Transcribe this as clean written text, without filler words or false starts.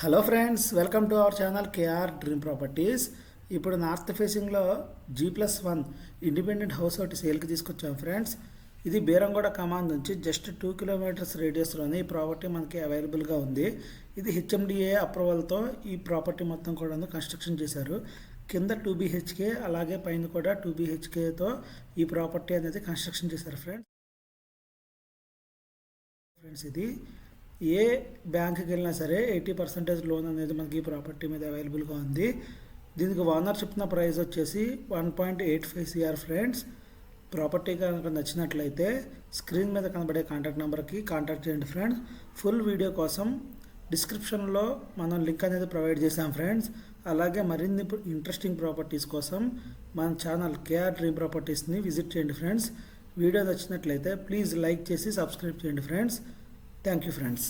Hello friends, welcome to our channel KR dream properties. ఇప్పుడు north ఫేసింగ్లో G+1 independent house ఒకటి సేల్కి తీసుకొచ్చాం ఫ్రెండ్స్. ఇది బీరంగూడ కమాండ్ నుంచి జస్ట్ 2 కిలోమీటర్స్ రేడియస్లోనే ఈ ప్రాపర్టీ మనకి అవైలబుల్గా ఉంది. ఇది హెచ్ఎండిఏ అప్రూవల్తో ఈ ప్రాపర్టీ మొత్తం కూడా కన్స్ట్రక్షన్ చేశారు. కింద 2 BHK అలాగే పైన కూడా 2 BHKతో ఈ ప్రాపర్టీ అనేది కన్స్ట్రక్షన్ చేశారు ఫ్రెండ్స్. ఇది ఏ బ్యాంక్కి వెళ్ళినా సరే 80% లోన్ అనేది మనకి ప్రాపర్టీ మీద అవైలబుల్గా ఉంది. దీనికి ఓనర్ చెప్పిన ప్రైస్ వచ్చేసి 1.85 CR ఫ్రెండ్స్. ప్రాపర్టీ కనుక నచ్చినట్లయితే స్క్రీన్ మీద కనబడే కాంటాక్ట్ నెంబర్కి కాంటాక్ట్ చేయండి ఫ్రెండ్స్. ఫుల్ వీడియో కోసం డిస్క్రిప్షన్లో మనం లింక్ అనేది ప్రొవైడ్ చేసాం ఫ్రెండ్స్. అలాగే మరిన్ని ఇంట్రెస్టింగ్ ప్రాపర్టీస్ కోసం మన ఛానల్ కేఆర్ డ్రీమ్ ప్రాపర్టీస్ని విజిట్ చేయండి ఫ్రెండ్స్. వీడియో నచ్చినట్లయితే ప్లీజ్ లైక్ చేసి సబ్స్క్రైబ్ చేయండి ఫ్రెండ్స్. Thank you friends.